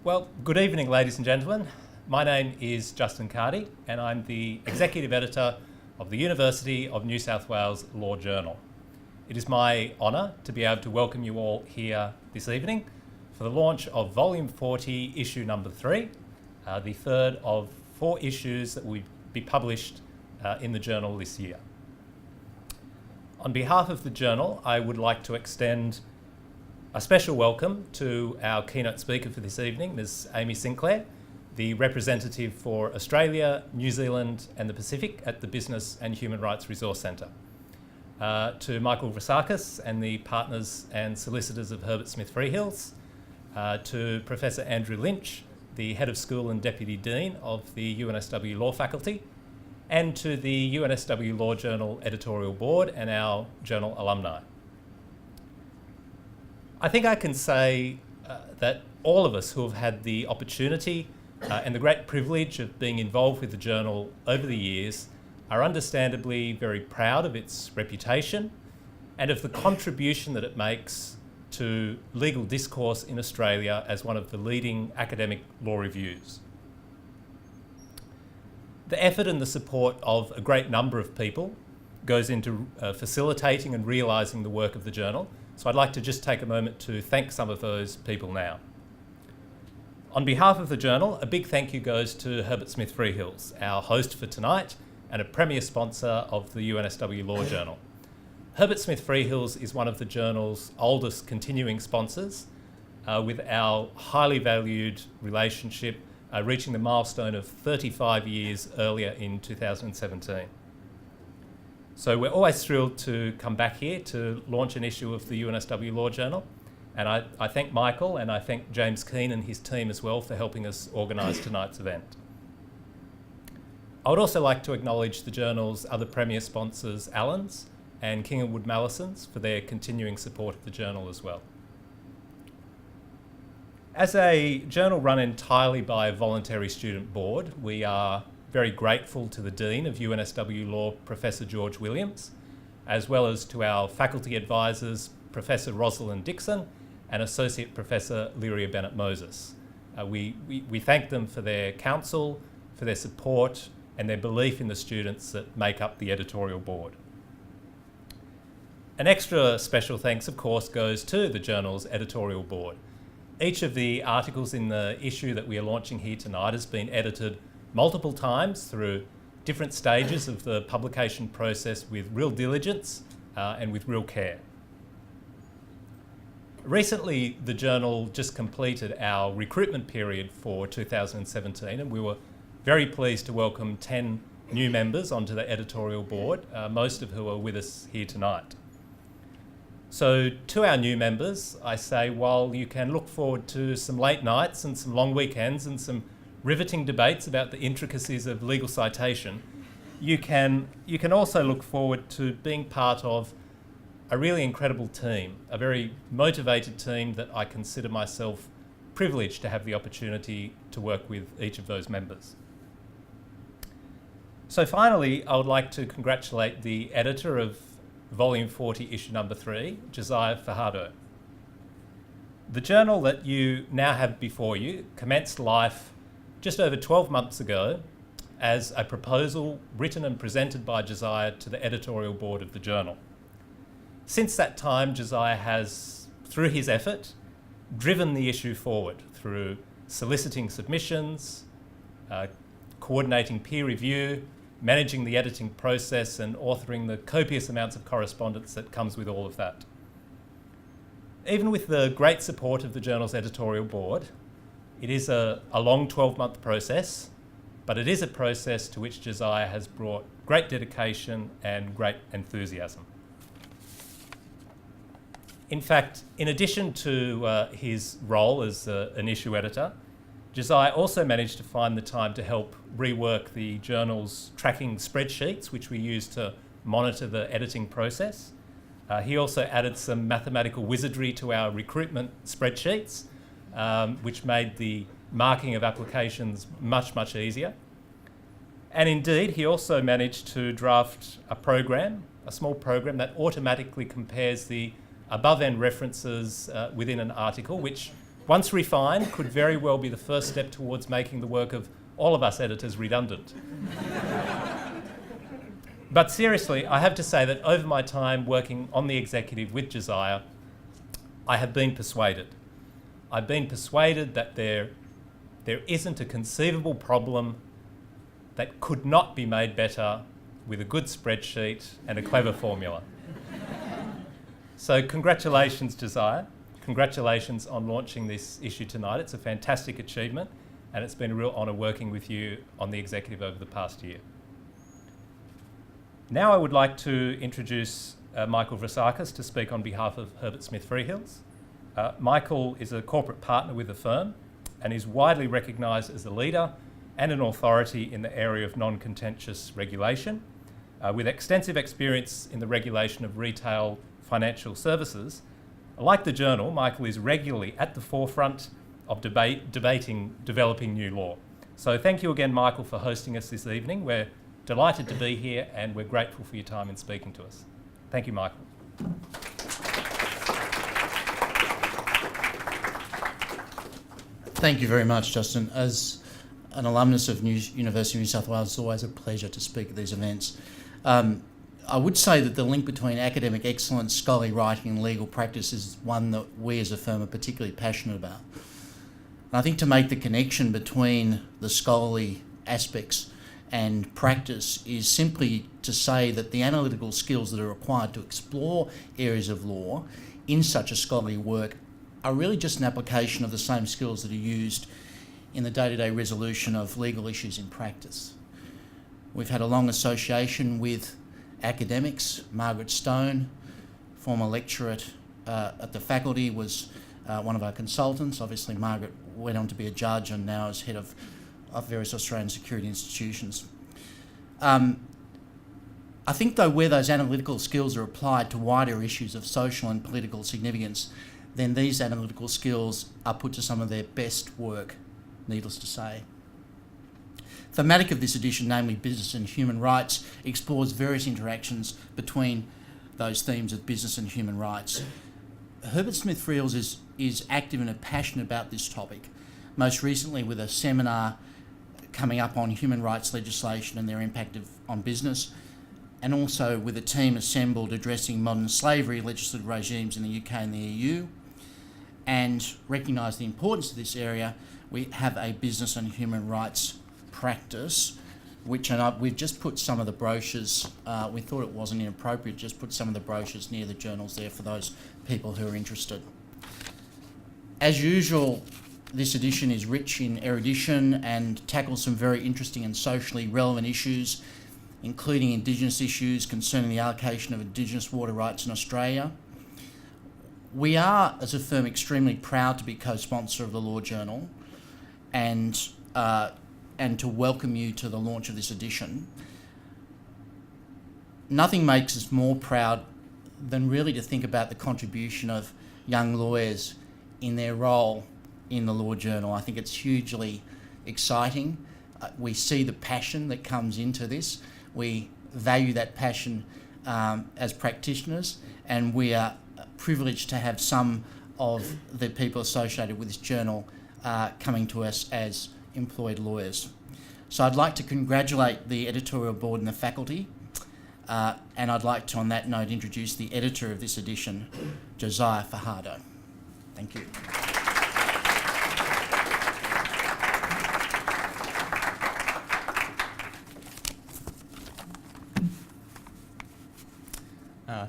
Well, good evening, ladies and gentlemen. My name is Justin Cardy, and I'm the Executive Editor of the University of New South Wales Law Journal. It is my honour to be able to welcome you all here this evening for the launch of Volume 40, Issue Number 3, the third of 4 issues that will be published in the journal this year. On behalf of the journal, I would like to extend a special welcome to our keynote speaker for this evening, Ms Amy Sinclair, the representative for Australia, New Zealand and the Pacific at the Business and Human Rights Resource Centre. To Michael Vrasakis and the partners and solicitors of Herbert Smith Freehills, to Professor Andrew Lynch, the Head of School and Deputy Dean of the UNSW Law Faculty, and to the UNSW Law Journal Editorial Board and our journal alumni. I think I can say that all of us who have had the opportunity and the great privilege of being involved with the journal over the years are understandably very proud of its reputation and of the contribution that it makes to legal discourse in Australia as one of the leading academic law reviews. The effort and the support of a great number of people goes into facilitating and realising the work of the journal. So I'd like to just take a moment to thank some of those people now. On behalf of the journal, a big thank you goes to Herbert Smith Freehills, our host for tonight and a premier sponsor of the UNSW Law Journal. Herbert Smith Freehills is one of the journal's oldest continuing sponsors, with our highly valued relationship reaching the milestone of 35 years earlier in 2017. So we're always thrilled to come back here to launch an issue of the UNSW Law Journal. And I thank Michael and I thank James Keane and his team as well for helping us organise tonight's event. I would also like to acknowledge the journal's other premier sponsors, Allens and King & Wood Mallisons, for their continuing support of the journal as well. As a journal run entirely by a voluntary student board, we are very grateful to the Dean of UNSW Law, Professor George Williams, as well as to our faculty advisors, Professor Rosalind Dixon and Associate Professor Lyria Bennett-Moses. We thank them for their counsel, for their support and their belief in the students that make up the editorial board. An extra special thanks, of course, goes to the journal's editorial board. Each of the articles in the issue that we are launching here tonight has been edited multiple times through different stages of the publication process with real diligence and with real care. Recently, the journal just completed our recruitment period for 2017, and we were very pleased to welcome 10 new members onto the editorial board, most of who are with us here tonight. So to our new members, I say, while you can look forward to some late nights and some long weekends and some riveting debates about the intricacies of legal citation, you can also look forward to being part of a really incredible team, a very motivated team that I consider myself privileged to have the opportunity to work with each of those members. So finally, I would like to congratulate the editor of Volume 40, Issue Number 3, Josiah Fajardo. The journal that you now have before you commenced life just over 12 months ago as a proposal written and presented by Josiah to the editorial board of the journal. Since that time, Josiah has, through his effort, driven the issue forward through soliciting submissions, coordinating peer review, managing the editing process and authoring the copious amounts of correspondence that comes with all of that. Even with the great support of the journal's editorial board, it is a long 12-month process, but it is a process to which Josiah has brought great dedication and great enthusiasm. In fact, in addition to his role as an issue editor, Josiah also managed to find the time to help rework the journal's tracking spreadsheets, which we use to monitor the editing process. He also added some mathematical wizardry to our recruitment spreadsheets, which made the marking of applications much, much easier. And indeed, he also managed to draft a small program that automatically compares the above-end references within an article, which once refined, could very well be the first step towards making the work of all of us editors redundant. But seriously, I have to say that over my time working on the executive with Josiah, I have been persuaded. I've been persuaded that there isn't a conceivable problem that could not be made better with a good spreadsheet and a clever formula. So congratulations, Josiah. Congratulations on launching this issue tonight. It's a fantastic achievement, and it's been a real honour working with you on the executive over the past year. Now I would like to introduce Michael Vrasakis to speak on behalf of Herbert Smith Freehills. Michael is a corporate partner with the firm and is widely recognised as a leader and an authority in the area of non-contentious regulation. With extensive experience in the regulation of retail financial services, like the Journal, Michael is regularly at the forefront of debating developing new law. So thank you again, Michael, for hosting us this evening. We're delighted to be here and we're grateful for your time in speaking to us. Thank you, Michael. Thank you very much, Justin. As an alumnus of University of New South Wales, it's always a pleasure to speak at these events. I would say that the link between academic excellence, scholarly writing and legal practice is one that we as a firm are particularly passionate about. And I think to make the connection between the scholarly aspects and practice is simply to say that the analytical skills that are required to explore areas of law in such a scholarly work are really just an application of the same skills that are used in the day-to-day resolution of legal issues in practice. We've had a long association with academics. Margaret Stone, former lecturer at the faculty, was one of our consultants. Obviously, Margaret went on to be a judge and now is head of various Australian security institutions. I think, though, where those analytical skills are applied to wider issues of social and political significance, then these analytical skills are put to some of their best work, needless to say. Thematic of this edition, namely business and human rights, explores various interactions between those themes of business and human rights. Herbert Smith Freehills is active and passionate about this topic, most recently with a seminar coming up on human rights legislation and their impact on business, and also with a team assembled addressing modern slavery legislative regimes in the UK and the EU. And recognise the importance of this area, we have a business and human rights practice, which we've just put some of the brochures, we thought it wasn't inappropriate, just put some of the brochures near the journals there for those people who are interested. As usual, this edition is rich in erudition and tackles some very interesting and socially relevant issues, including Indigenous issues concerning the allocation of Indigenous water rights in Australia. We are, as a firm, extremely proud to be co-sponsor of the Law Journal and to welcome you to the launch of this edition. Nothing makes us more proud than really to think about the contribution of young lawyers in their role in the Law Journal. I think it's hugely exciting. We see the passion that comes into this. We value that passion as practitioners, and we are privileged to have some of the people associated with this journal coming to us as employed lawyers. So I'd like to congratulate the Editorial Board and the faculty, and I'd like to, on that note, introduce the editor of this edition, Josiah Fajardo. Thank you.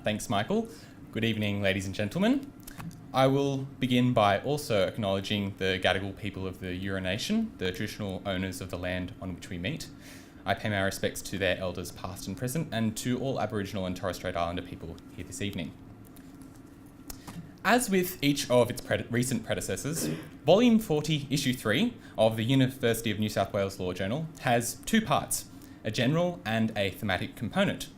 Thanks, Michael. Good evening, ladies and gentlemen. I will begin by also acknowledging the Gadigal people of the Eora Nation, the traditional owners of the land on which we meet. I pay my respects to their elders past and present, and to all Aboriginal and Torres Strait Islander people here this evening. As with each of its recent predecessors, Volume 40, Issue 3 of the University of New South Wales Law Journal has two parts, a general and a thematic component.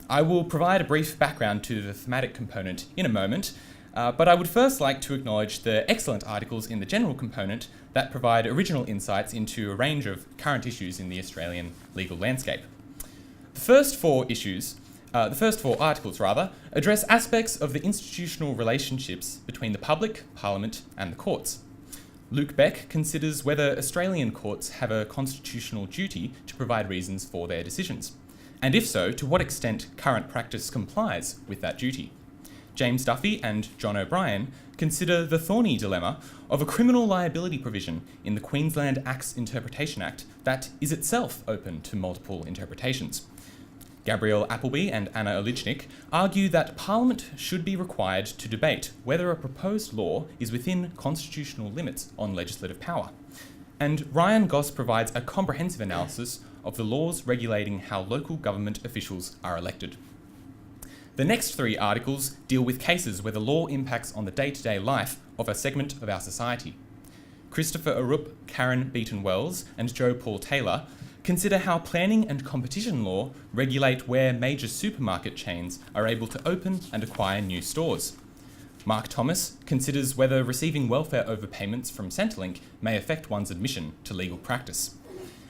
I will provide a brief background to the thematic component in a moment, but I would first like to acknowledge the excellent articles in the general component that provide original insights into a range of current issues in the Australian legal landscape. The first four articles address aspects of the institutional relationships between the public, Parliament and the courts. Luke Beck considers whether Australian courts have a constitutional duty to provide reasons for their decisions, and if so, to what extent current practice complies with that duty. James Duffy and John O'Brien consider the thorny dilemma of a criminal liability provision in the Queensland Acts Interpretation Act that is itself open to multiple interpretations. Gabrielle Appleby and Anna Olichnik argue that Parliament should be required to debate whether a proposed law is within constitutional limits on legislative power. And Ryan Goss provides a comprehensive analysis of the laws regulating how local government officials are elected. The next 3 articles deal with cases where the law impacts on the day-to-day life of a segment of our society. Christopher Arup, Karen Beaton-Wells, and Joe Paul Taylor consider how planning and competition law regulate where major supermarket chains are able to open and acquire new stores. Mark Thomas considers whether receiving welfare overpayments from Centrelink may affect one's admission to legal practice.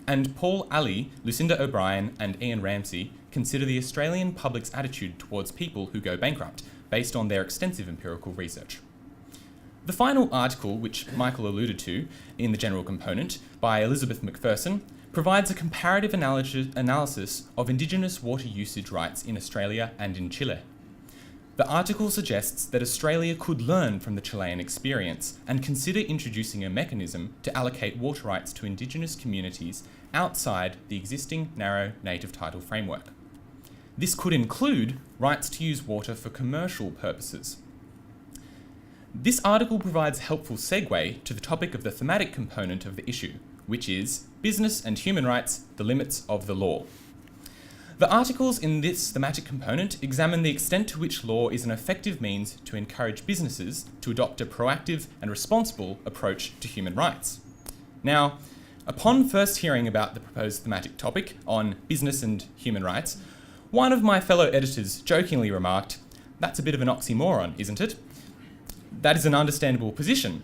And Paul Ali, Lucinda O'Brien, and Ian Ramsey consider the Australian public's attitude towards people who go bankrupt based on their extensive empirical research. The final article, which Michael alluded to in the general component, by Elizabeth McPherson, provides a comparative analysis of Indigenous water usage rights in Australia and in Chile. The article suggests that Australia could learn from the Chilean experience and consider introducing a mechanism to allocate water rights to Indigenous communities outside the existing narrow native title framework. This could include rights to use water for commercial purposes. This article provides a helpful segue to the topic of the thematic component of the issue, which is business and human rights, the limits of the law. The articles in this thematic component examine the extent to which law is an effective means to encourage businesses to adopt a proactive and responsible approach to human rights. Now, upon first hearing about the proposed thematic topic on business and human rights, one of my fellow editors jokingly remarked, "That's a bit of an oxymoron, isn't it?" That is an understandable position.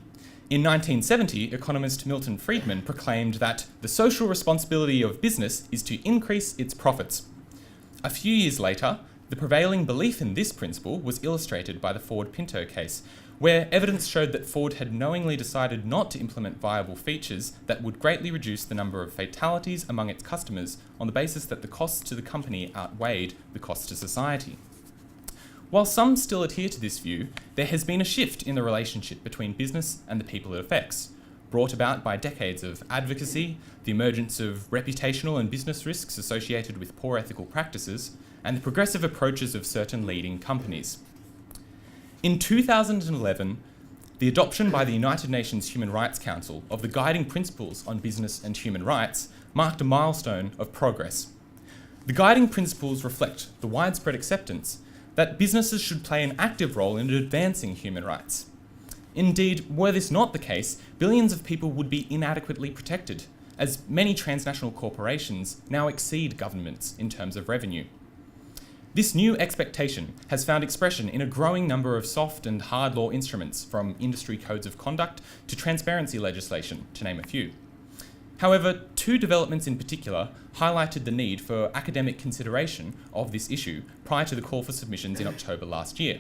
In 1970, economist Milton Friedman proclaimed that the social responsibility of business is to increase its profits. A few years later, the prevailing belief in this principle was illustrated by the Ford-Pinto case, where evidence showed that Ford had knowingly decided not to implement viable features that would greatly reduce the number of fatalities among its customers on the basis that the costs to the company outweighed the costs to society. While some still adhere to this view, there has been a shift in the relationship between business and the people it affects, brought about by decades of advocacy, the emergence of reputational and business risks associated with poor ethical practices, and the progressive approaches of certain leading companies. In 2011, the adoption by the United Nations Human Rights Council of the guiding principles on business and human rights marked a milestone of progress. The guiding principles reflect the widespread acceptance that businesses should play an active role in advancing human rights. Indeed, were this not the case, billions of people would be inadequately protected, as many transnational corporations now exceed governments in terms of revenue. This new expectation has found expression in a growing number of soft and hard law instruments, from industry codes of conduct to transparency legislation, to name a few. However, 2 developments in particular highlighted the need for academic consideration of this issue prior to the call for submissions in October last year.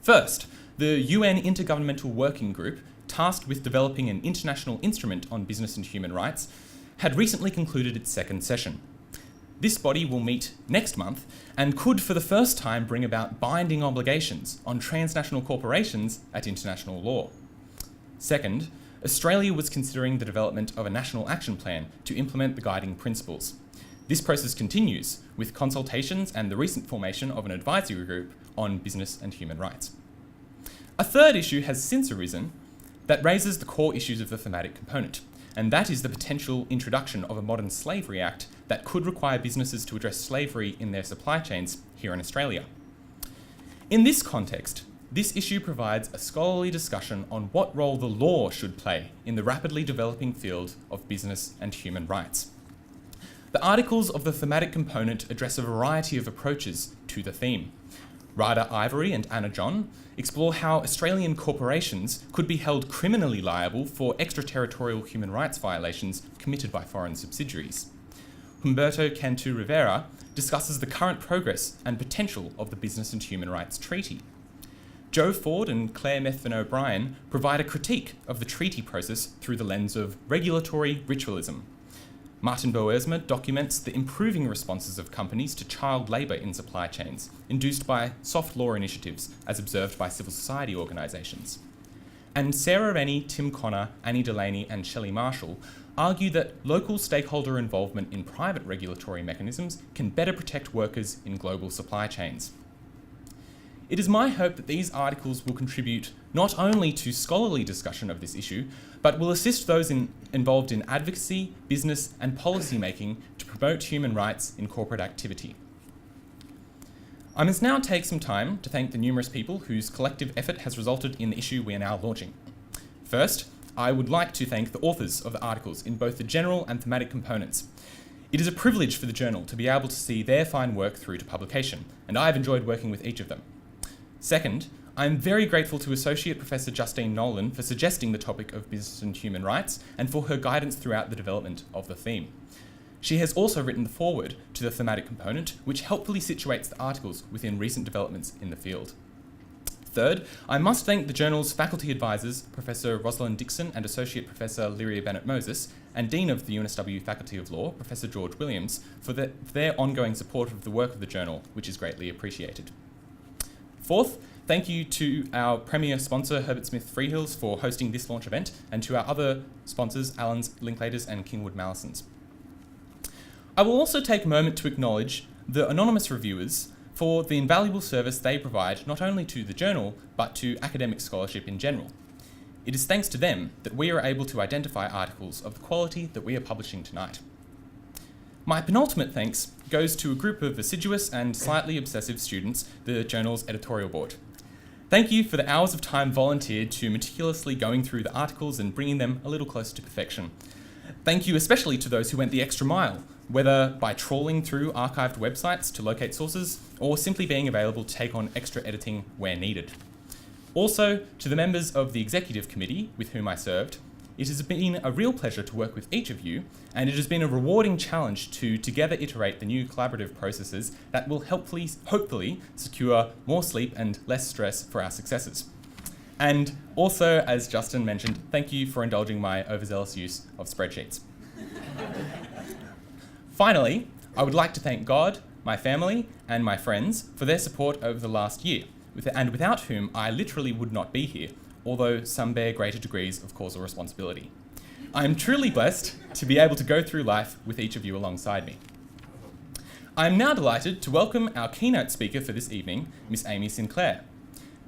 First, the UN Intergovernmental Working Group, tasked with developing an international instrument on business and human rights, had recently concluded its 2nd session. This body will meet next month and could for the first time bring about binding obligations on transnational corporations at international law. Second, Australia was considering the development of a national action plan to implement the guiding principles. This process continues, with consultations and the recent formation of an advisory group on business and human rights. A third issue has since arisen that raises the core issues of the thematic component, and that is the potential introduction of a modern slavery act that could require businesses to address slavery in their supply chains here in Australia. In this context, this issue provides a scholarly discussion on what role the law should play in the rapidly developing field of business and human rights. The articles of the thematic component address a variety of approaches to the theme. Rada Ivory and Anna John explore how Australian corporations could be held criminally liable for extraterritorial human rights violations committed by foreign subsidiaries. Humberto Cantu Rivera discusses the current progress and potential of the Business and Human Rights Treaty. Joe Ford and Claire Methven O'Brien provide a critique of the treaty process through the lens of regulatory ritualism. Martin Boersma documents the improving responses of companies to child labour in supply chains, induced by soft law initiatives as observed by civil society organisations. And Sarah Rennie, Tim Connor, Annie Delaney and Shelley Marshall argue that local stakeholder involvement in private regulatory mechanisms can better protect workers in global supply chains. It is my hope that these articles will contribute not only to scholarly discussion of this issue, but will assist those involved in advocacy, business and policy making to promote human rights in corporate activity. I must now take some time to thank the numerous people whose collective effort has resulted in the issue we are now launching. First, I would like to thank the authors of the articles in both the general and thematic components. It is a privilege for the journal to be able to see their fine work through to publication, and I have enjoyed working with each of them. Second, I am very grateful to Associate Professor Justine Nolan for suggesting the topic of business and human rights and for her guidance throughout the development of the theme. She has also written the foreword to the thematic component, which helpfully situates the articles within recent developments in the field. Third, I must thank the journal's faculty advisors, Professor Rosalind Dixon and Associate Professor Lyria Bennett-Moses, and Dean of the UNSW Faculty of Law, Professor George Williams, for their ongoing support of the work of the journal, which is greatly appreciated. Fourth, thank you to our premier sponsor, Herbert Smith Freehills, for hosting this launch event, and to our other sponsors, Allens, Linklaters and Kingwood Mallisons. I will also take a moment to acknowledge the anonymous reviewers for the invaluable service they provide not only to the journal, but to academic scholarship in general. It is thanks to them that we are able to identify articles of the quality that we are publishing tonight. My penultimate thanks goes to a group of assiduous and slightly obsessive students, the journal's editorial board. Thank you for the hours of time volunteered to meticulously going through the articles and bringing them a little closer to perfection. Thank you especially to those who went the extra mile, whether by trawling through archived websites to locate sources or simply being available to take on extra editing where needed. Also, to the members of the executive committee with whom I served, it has been a real pleasure to work with each of you, and it has been a rewarding challenge to together iterate the new collaborative processes that will hopefully secure more sleep and less stress for our successors. And also, as Justin mentioned, thank you for indulging my overzealous use of spreadsheets. Finally, I would like to thank God, my family, and my friends for their support over the last year, and without whom I literally would not be here, although some bear greater degrees of causal responsibility. I am truly blessed to be able to go through life with each of you alongside me. I am now delighted to welcome our keynote speaker for this evening, Ms Amy Sinclair.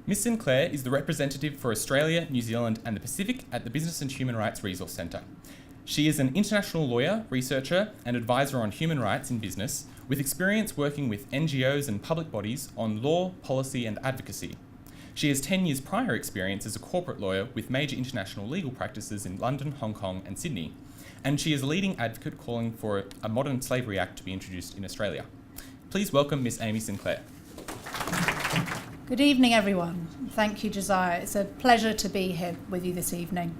Ms Sinclair is the representative for Australia, New Zealand and the Pacific at the Business and Human Rights Resource Centre. She is an international lawyer, researcher and advisor on human rights in business, with experience working with NGOs and public bodies on law, policy and advocacy. She has 10 years prior experience as a corporate lawyer with major international legal practices in London, Hong Kong and Sydney. And she is a leading advocate calling for a modern slavery act to be introduced in Australia. Please welcome Ms Amy Sinclair. Good evening, everyone. Thank you, Josiah. It's a pleasure to be here with you this evening.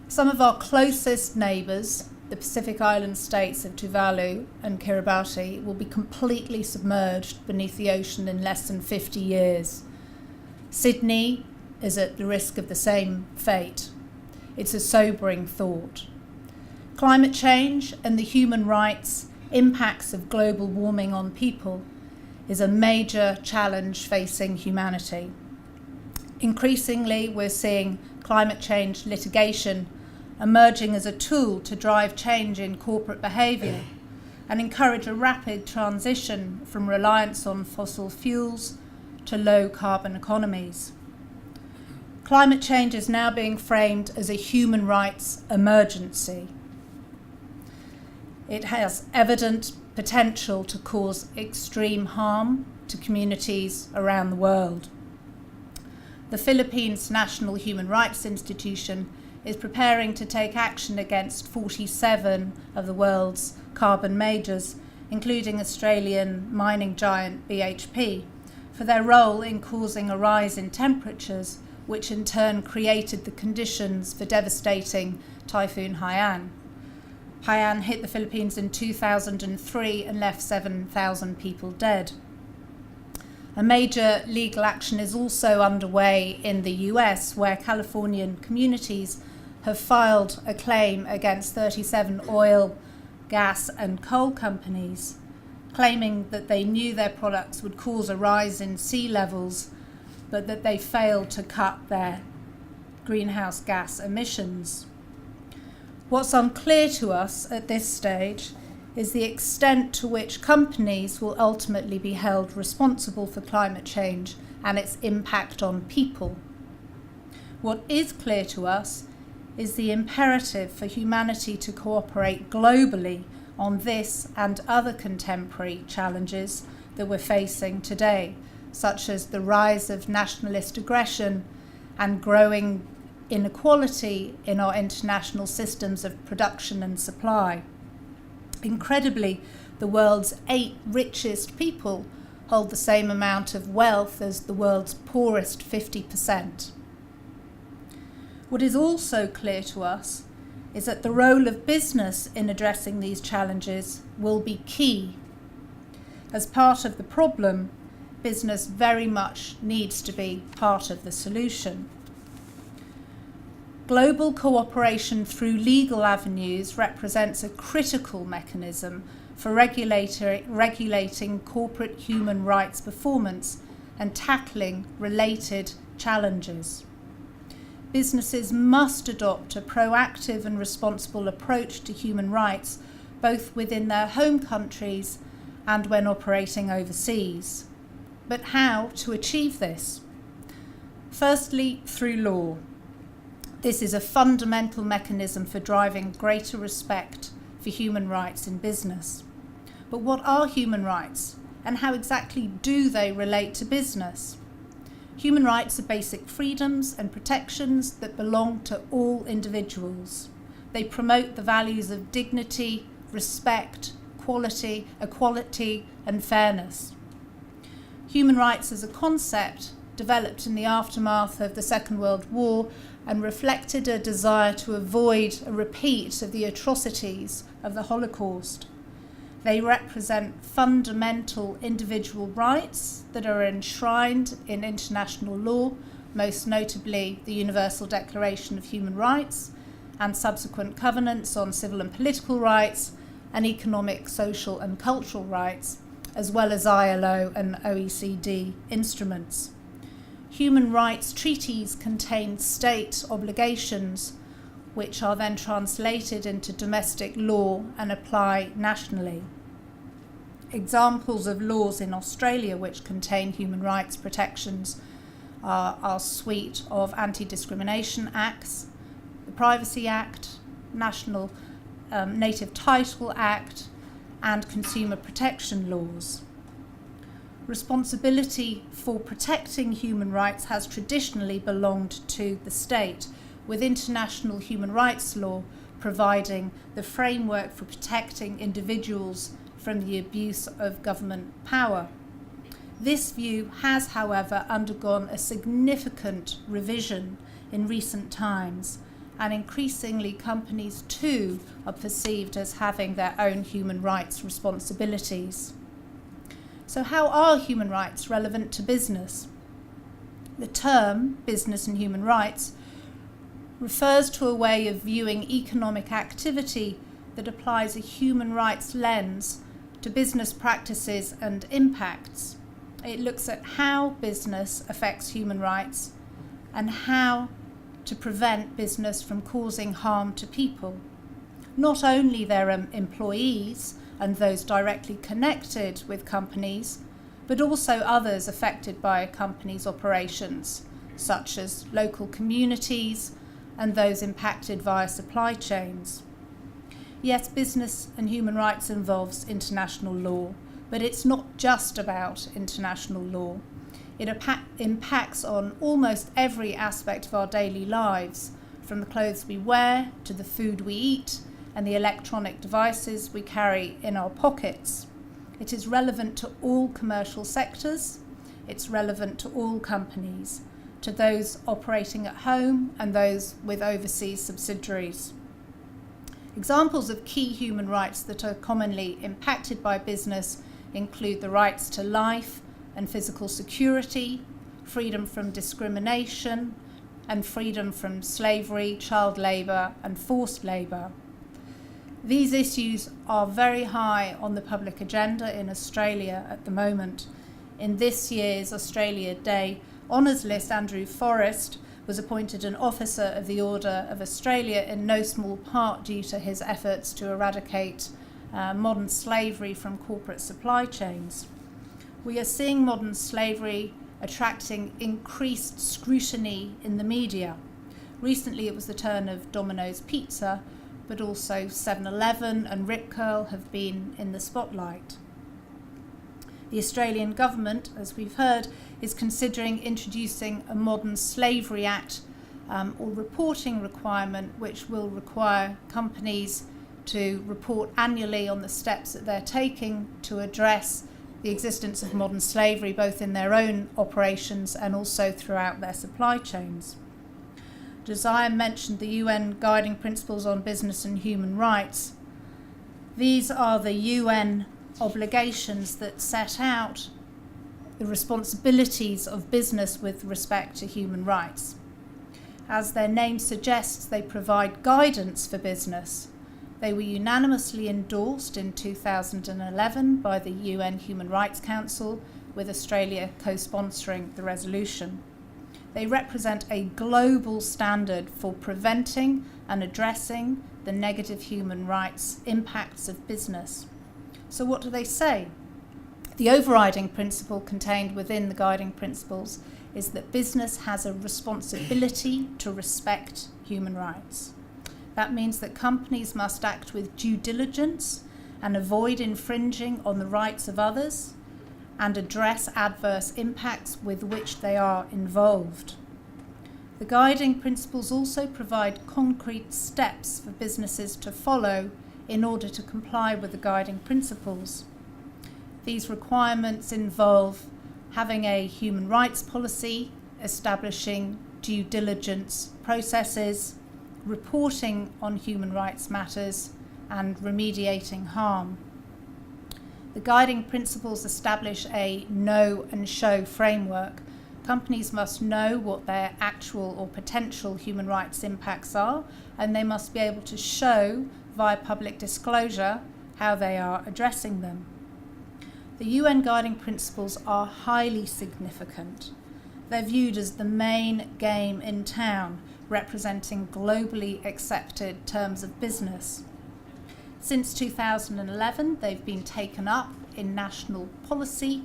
Some of our closest neighbours, the Pacific Island states of Tuvalu and Kiribati, will be completely submerged beneath the ocean in less than 50 years. Sydney is at the risk of the same fate. It's a sobering thought. Climate change and the human rights impacts of global warming on people is a major challenge facing humanity. Increasingly, we're seeing climate change litigation emerging as a tool to drive change in corporate behaviour and encourage a rapid transition from reliance on fossil fuels to low carbon economies. Climate change is now being framed as a human rights emergency. It has evident potential to cause extreme harm to communities around the world. The Philippines National Human Rights Institution is preparing to take action against 47 of the world's carbon majors, including Australian mining giant BHP, for their role in causing a rise in temperatures, which in turn created the conditions for devastating Typhoon Haiyan. Haiyan hit the Philippines in 2003 and left 7,000 people dead. A major legal action is also underway in the US, where Californian communities have filed a claim against 37 oil, gas and coal companies, claiming that they knew their products would cause a rise in sea levels, but that they failed to cut their greenhouse gas emissions. What's unclear to us at this stage is the extent to which companies will ultimately be held responsible for climate change and its impact on people. What is clear to us is the imperative for humanity to cooperate globally on this and other contemporary challenges that we're facing today, such as the rise of nationalist aggression and growing inequality in our international systems of production and supply. Incredibly, the world's 8 richest people hold the same amount of wealth as the world's poorest 50%. What is also clear to us is that the role of business in addressing these challenges will be key. As part of the problem, business very much needs to be part of the solution. Global cooperation through legal avenues represents a critical mechanism for regulating corporate human rights performance and tackling related challenges. Businesses must adopt a proactive and responsible approach to human rights, both within their home countries and when operating overseas. But how to achieve this? Firstly, through law. This is a fundamental mechanism for driving greater respect for human rights in business. But what are human rights, and how exactly do they relate to business? Human rights are basic freedoms and protections that belong to all individuals. They promote the values of dignity, respect, equality, and fairness. Human rights as a concept developed in the aftermath of the Second World War and reflected a desire to avoid a repeat of the atrocities of the Holocaust. They represent fundamental individual rights that are enshrined in international law, most notably the Universal Declaration of Human Rights and subsequent covenants on civil and political rights and economic, social and cultural rights, as well as ILO and OECD instruments. Human rights treaties contain state obligations which are then translated into domestic law and apply nationally. Examples of laws in Australia which contain human rights protections are our suite of anti-discrimination acts, the Privacy Act, National Native Title Act, and consumer protection laws. Responsibility for protecting human rights has traditionally belonged to the state, with international human rights law providing the framework for protecting individuals from the abuse of government power. This view has, however, undergone a significant revision in recent times, and increasingly companies too are perceived as having their own human rights responsibilities. So how are human rights relevant to business? The term business and human rights refers to a way of viewing economic activity that applies a human rights lens to business practices and impacts. It looks at how business affects human rights and how to prevent business from causing harm to people, not only their employees and those directly connected with companies, but also others affected by a company's operations, such as local communities and those impacted via supply chains. Yes, business and human rights involves international law, but it's not just about international law. It impacts on almost every aspect of our daily lives, from the clothes we wear to the food we eat and the electronic devices we carry in our pockets. It is relevant to all commercial sectors. It's relevant to all companies, to those operating at home and those with overseas subsidiaries. Examples of key human rights that are commonly impacted by business include the rights to life, and physical security, freedom from discrimination, and freedom from slavery, child labour, and forced labour. These issues are very high on the public agenda in Australia at the moment. In this year's Australia Day Honours List, Andrew Forrest was appointed an Officer of the Order of Australia in no small part due to his efforts to eradicate modern slavery from corporate supply chains. We are seeing modern slavery attracting increased scrutiny in the media. Recently it was the turn of Domino's Pizza, but also 7-Eleven and Rip Curl have been in the spotlight. The Australian government, as we've heard, is considering introducing a Modern Slavery Act or reporting requirement, which will require companies to report annually on the steps that they're taking to address the existence of modern slavery, both in their own operations and also throughout their supply chains. Josiah mentioned the UN Guiding Principles on Business and Human Rights. These are the UN obligations that set out the responsibilities of business with respect to human rights. As their name suggests, they provide guidance for business. They were unanimously endorsed in 2011 by the UN Human Rights Council, with Australia co-sponsoring the resolution. They represent a global standard for preventing and addressing the negative human rights impacts of business. So what do they say? The overriding principle contained within the guiding principles is that business has a responsibility to respect human rights. That means that companies must act with due diligence and avoid infringing on the rights of others and address adverse impacts with which they are involved. The guiding principles also provide concrete steps for businesses to follow in order to comply with the guiding principles. These requirements involve having a human rights policy, establishing due diligence processes, reporting on human rights matters, and remediating harm. The guiding principles establish a know and show framework. Companies must know what their actual or potential human rights impacts are, and they must be able to show via public disclosure how they are addressing them. The UN Guiding Principles are highly significant. They're viewed as the main game in town, representing globally accepted terms of business. Since 2011, they've been taken up in national policy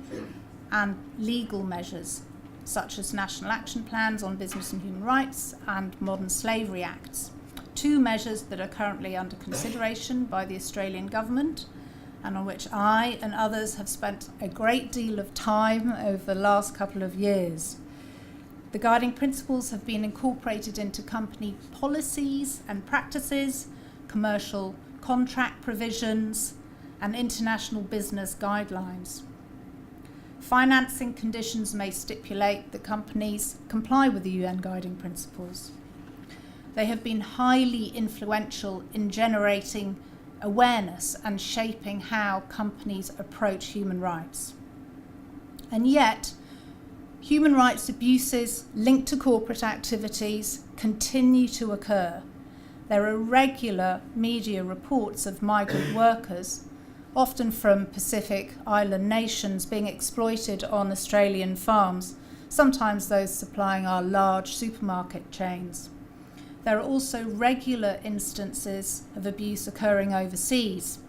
and legal measures, such as National Action Plans on Business and Human Rights and Modern Slavery Acts, two measures that are currently under consideration by the Australian government and on which I and others have spent a great deal of time over the last couple of years. The guiding principles have been incorporated into company policies and practices, commercial contract provisions, and international business guidelines. Financing conditions may stipulate that companies comply with the UN Guiding Principles. They have been highly influential in generating awareness and shaping how companies approach human rights. And yet, human rights abuses linked to corporate activities continue to occur. There are regular media reports of migrant workers, often from Pacific Island nations, being exploited on Australian farms, sometimes those supplying our large supermarket chains. There are also regular instances of abuse occurring overseas.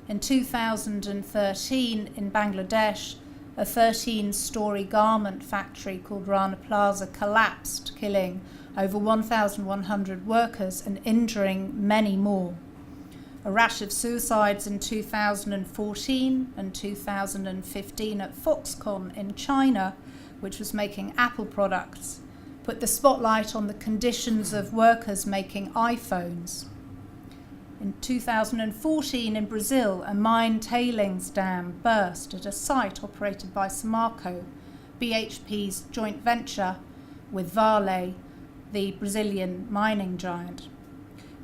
In 2013, in Bangladesh, a 13-story garment factory called Rana Plaza collapsed, killing over 1,100 workers and injuring many more. A rash of suicides in 2014 and 2015 at Foxconn in China, which was making Apple products, put the spotlight on the conditions of workers making iPhones. In 2014 in Brazil, a mine tailings dam burst at a site operated by Samarco, BHP's joint venture with Vale, the Brazilian mining giant.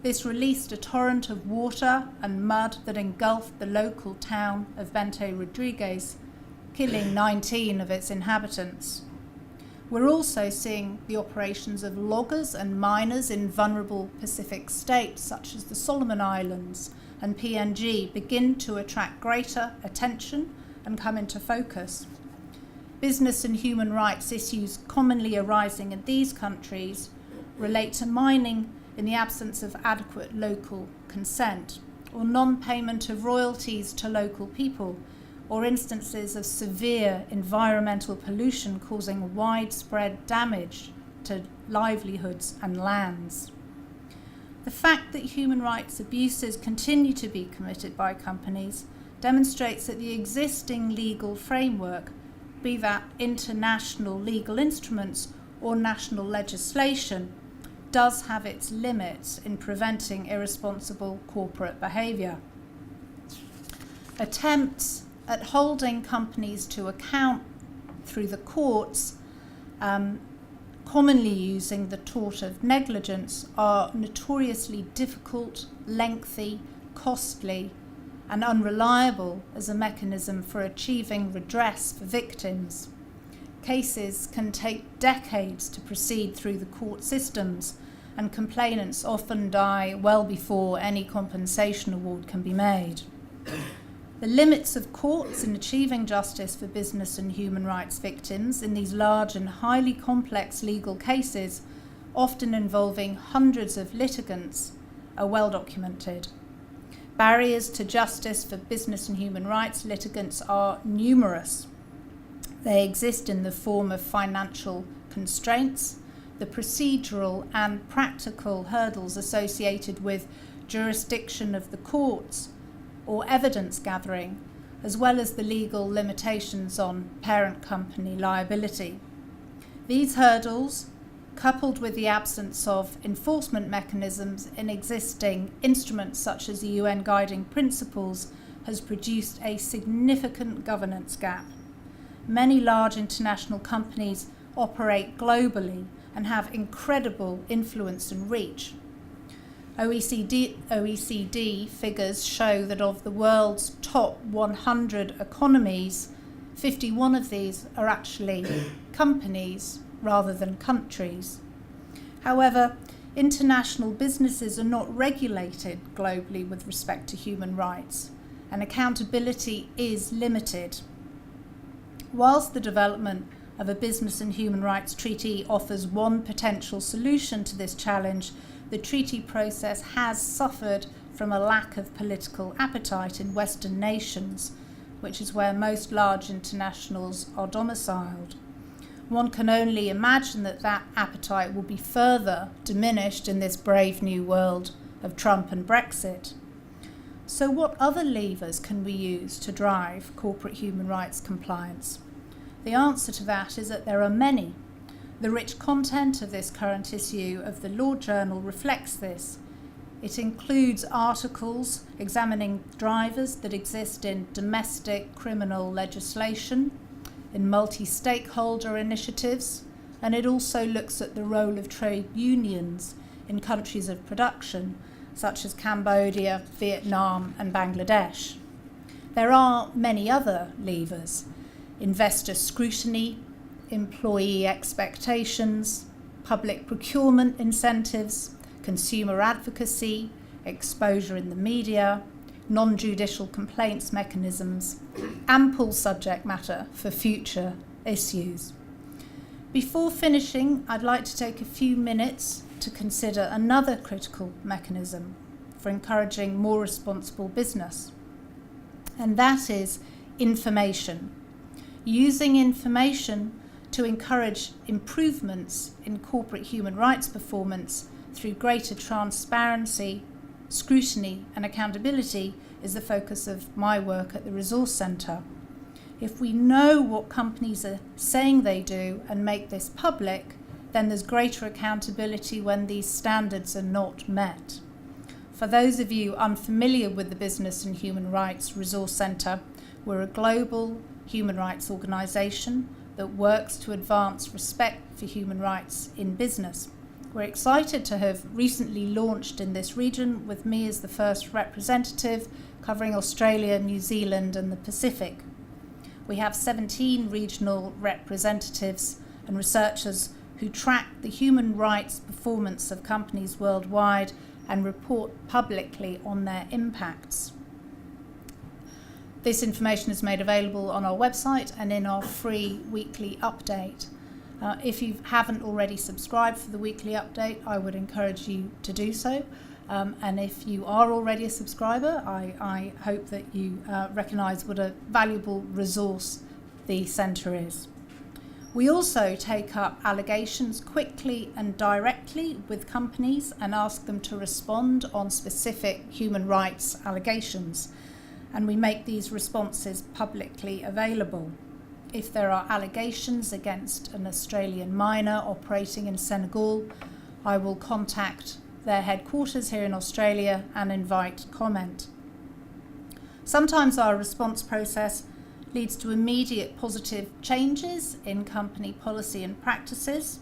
This released a torrent of water and mud that engulfed the local town of Bento Rodrigues, killing 19 of its inhabitants. We're also seeing the operations of loggers and miners in vulnerable Pacific states such as the Solomon Islands and PNG begin to attract greater attention and come into focus. Business and human rights issues commonly arising in these countries relate to mining in the absence of adequate local consent, or non-payment of royalties to local people, or instances of severe environmental pollution causing widespread damage to livelihoods and lands. The fact that human rights abuses continue to be committed by companies demonstrates that the existing legal framework, be that international legal instruments or national legislation, does have its limits in preventing irresponsible corporate behaviour. Attempts at holding companies to account through the courts, commonly using the tort of negligence, are notoriously difficult, lengthy, costly, and unreliable as a mechanism for achieving redress for victims. Cases can take decades to proceed through the court systems, and complainants often die well before any compensation award can be made. The limits of courts in achieving justice for business and human rights victims in these large and highly complex legal cases, often involving hundreds of litigants, are well documented. Barriers to justice for business and human rights litigants are numerous. They exist in the form of financial constraints, the procedural and practical hurdles associated with jurisdiction of the courts or evidence gathering, as well as the legal limitations on parent company liability. These hurdles, coupled with the absence of enforcement mechanisms in existing instruments such as the UN Guiding Principles, has produced a significant governance gap. Many large international companies operate globally and have incredible influence and reach. OECD figures show that of the world's top 100 economies, 51 of these are actually companies rather than countries. However, international businesses are not regulated globally with respect to human rights, and accountability is limited. Whilst the development of a business and human rights treaty offers one potential solution to this challenge, the treaty process has suffered from a lack of political appetite in Western nations, which is where most large internationals are domiciled. One can only imagine that that appetite will be further diminished in this brave new world of Trump and Brexit. So what other levers can we use to drive corporate human rights compliance? The answer to that is that there are many. The rich content of this current issue of the Law Journal reflects this. It includes articles examining drivers that exist in domestic criminal legislation, in multi-stakeholder initiatives, and it also looks at the role of trade unions in countries of production, such as Cambodia, Vietnam, and Bangladesh. There are many other levers: investor scrutiny, employee expectations, public procurement incentives, consumer advocacy, exposure in the media, non-judicial complaints mechanisms, ample subject matter for future issues. Before finishing, I'd like to take a few minutes to consider another critical mechanism for encouraging more responsible business, and that is information. Using information to encourage improvements in corporate human rights performance through greater transparency, scrutiny, and accountability is the focus of my work at the Resource Centre. If we know what companies are saying they do and make this public, then there's greater accountability when these standards are not met. For those of you unfamiliar with the Business and Human Rights Resource Centre, we're a global human rights organisation that works to advance respect for human rights in business. We're excited to have recently launched in this region, with me as the first representative, covering Australia, New Zealand and the Pacific. We have 17 regional representatives and researchers who track the human rights performance of companies worldwide and report publicly on their impacts. This information is made available on our website and in our free weekly update. If you haven't already subscribed for the weekly update, I would encourage you to do so. And if you are already a subscriber, I hope that you recognise what a valuable resource the centre is. We also take up allegations quickly and directly with companies and ask them to respond on specific human rights allegations. And we make these responses publicly available. If there are allegations against an Australian miner operating in Senegal, I will contact their headquarters here in Australia and invite comment. Sometimes our response process leads to immediate positive changes in company policy and practices.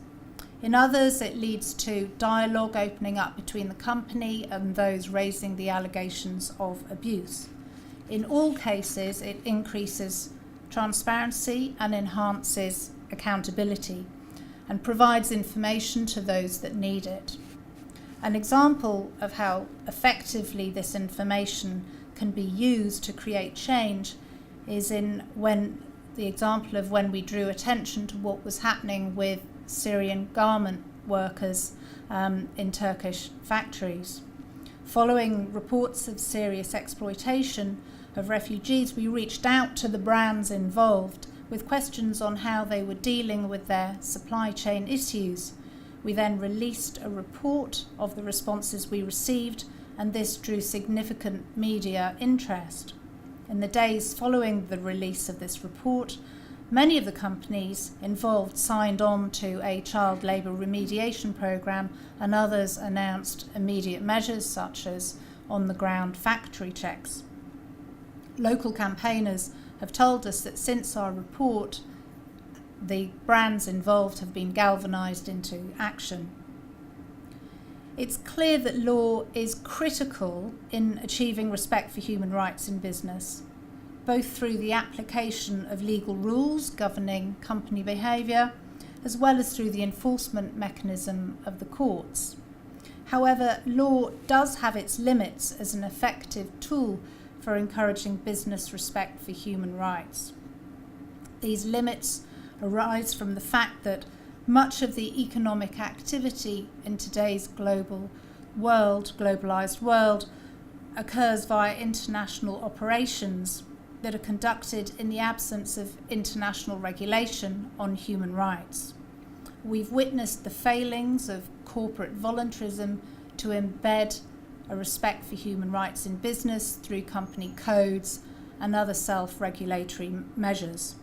In others, it leads to dialogue opening up between the company and those raising the allegations of abuse. In all cases, it increases transparency and enhances accountability and provides information to those that need it. An example of how effectively this information can be used to create change is when we drew attention to what was happening with Syrian garment workers in Turkish factories. Following reports of serious exploitation of refugees, we reached out to the brands involved with questions on how they were dealing with their supply chain issues. We then released a report of the responses we received, and this drew significant media interest. In the days following the release of this report, many of the companies involved signed on to a child labour remediation programme, and others announced immediate measures such as on-the-ground factory checks. Local campaigners have told us that since our report, the brands involved have been galvanised into action. It's clear that law is critical in achieving respect for human rights in business, both through the application of legal rules governing company behaviour, as well as through the enforcement mechanism of the courts. However, law does have its limits as an effective tool for encouraging business respect for human rights. These limits arise from the fact that much of the economic activity in today's globalised world, occurs via international operations that are conducted in the absence of international regulation on human rights. We've witnessed the failings of corporate voluntarism to embed a respect for human rights in business through company codes and other self-regulatory measures.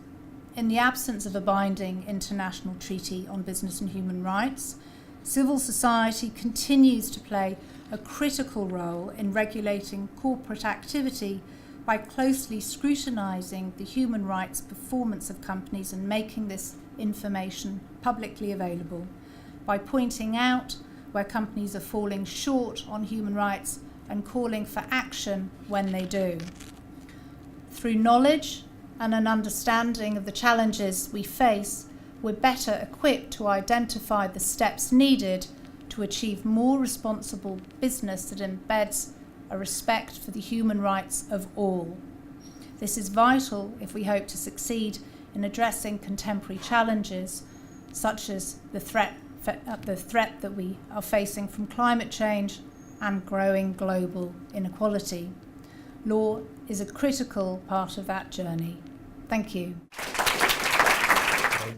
In the absence of a binding international treaty on business and human rights, civil society continues to play a critical role in regulating corporate activity by closely scrutinising the human rights performance of companies and making this information publicly available, by pointing out where companies are falling short on human rights and calling for action when they do. Through knowledge and an understanding of the challenges we face, we're better equipped to identify the steps needed to achieve more responsible business that embeds a respect for the human rights of all. This is vital if we hope to succeed in addressing contemporary challenges such as the threat that we are facing from climate change and growing global inequality. Law is a critical part of that journey. Thank you.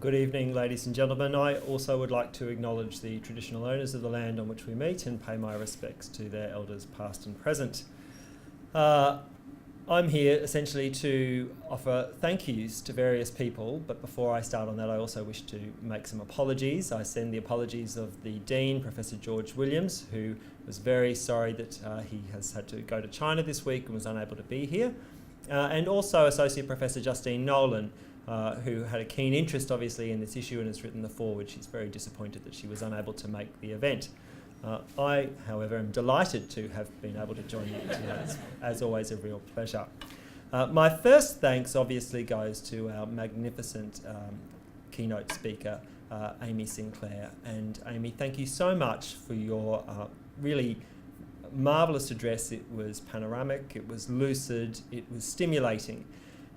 Good evening, ladies and gentlemen. I also would like to acknowledge the traditional owners of the land on which we meet and pay my respects to their elders past and present. I'm here essentially to offer thank yous to various people, but before I start on that, I also wish to make some apologies. I send the apologies of the Dean, Professor George Williams, who was very sorry that he has had to go to China this week and was unable to be here, and also Associate Professor Justine Nolan, who had a keen interest obviously in this issue and has written the foreword. She's very disappointed that she was unable to make the event. I, however, am delighted to have been able to join you today. It's, as always, a real pleasure. My first thanks obviously goes to our magnificent keynote speaker, Amy Sinclair. And Amy, thank you so much for your really marvellous address. It was panoramic, it was lucid, it was stimulating.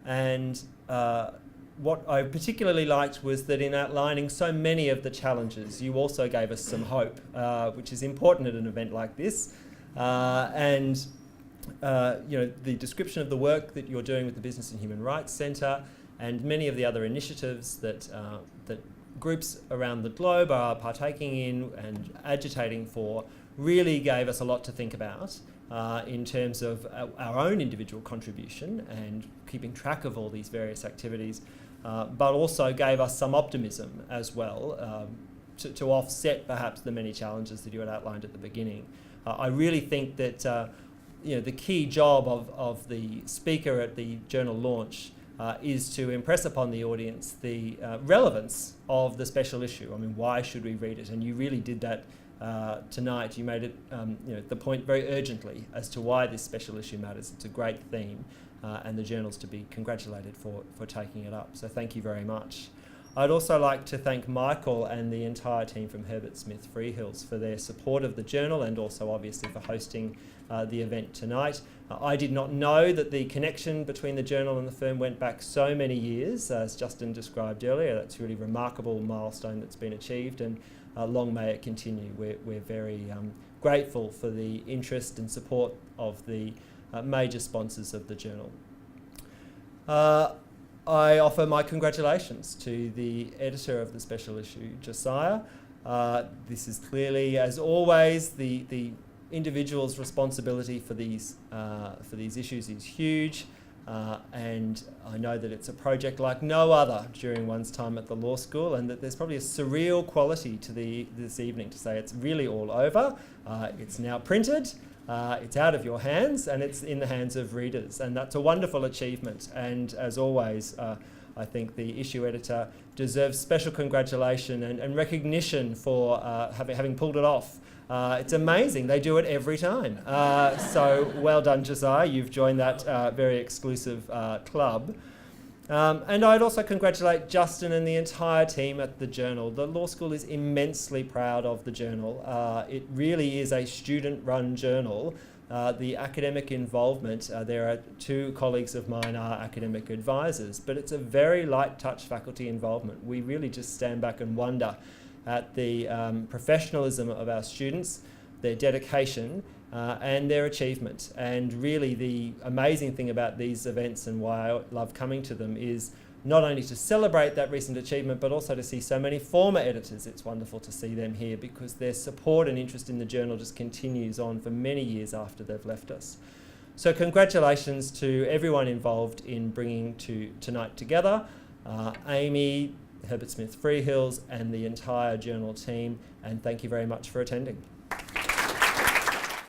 And what I particularly liked was that in outlining so many of the challenges, you also gave us some hope, which is important at an event like this. The description of the work that you're doing with the Business and Human Rights Centre and many of the other initiatives that groups around the globe are partaking in and agitating for really gave us a lot to think about in terms of our own individual contribution and keeping track of all these various activities, but also gave us some optimism as well to offset perhaps the many challenges that you had outlined at the beginning. I really think that the key job of the speaker at the journal launch is to impress upon the audience the relevance of the special issue. I mean, why should we read it? And you really did that tonight. You made it the point very urgently as to why this special issue matters. It's a great theme, and the journal's to be congratulated for taking it up. So thank you very much. I'd also like to thank Michael and the entire team from Herbert Smith Freehills for their support of the journal and also obviously for hosting the event tonight. I did not know that the connection between the journal and the firm went back so many years, as Justin described earlier. That's a really remarkable milestone that's been achieved, and long may it continue. We're very grateful for the interest and support of the major sponsors of the journal. I offer my congratulations to the editor of the special issue, Josiah. This is clearly, as always, the individual's responsibility for these issues is huge, and I know that it's a project like no other during one's time at the law school, and that there's probably a surreal quality to this evening to say it's really all over. It's now printed. It's out of your hands and it's in the hands of readers, and that's a wonderful achievement. And as always, I think the issue editor deserves special congratulation and recognition for having pulled it off. It's amazing. They do it every time. So well done, Josiah. You've joined that very exclusive club. And I'd also congratulate Justin and the entire team at the journal. The law school is immensely proud of the journal. It really is a student-run journal. The academic involvement, there are two colleagues of mine are academic advisors, but it's a very light touch faculty involvement. We really just stand back and wonder at the professionalism of our students, their dedication, and their achievement. And really the amazing thing about these events and why I love coming to them is not only to celebrate that recent achievement, but also to see so many former editors. It's wonderful to see them here because their support and interest in the journal just continues on for many years after they've left us. So congratulations to everyone involved in bringing tonight together. Amy, Herbert Smith Freehills, and the entire journal team, and thank you very much for attending.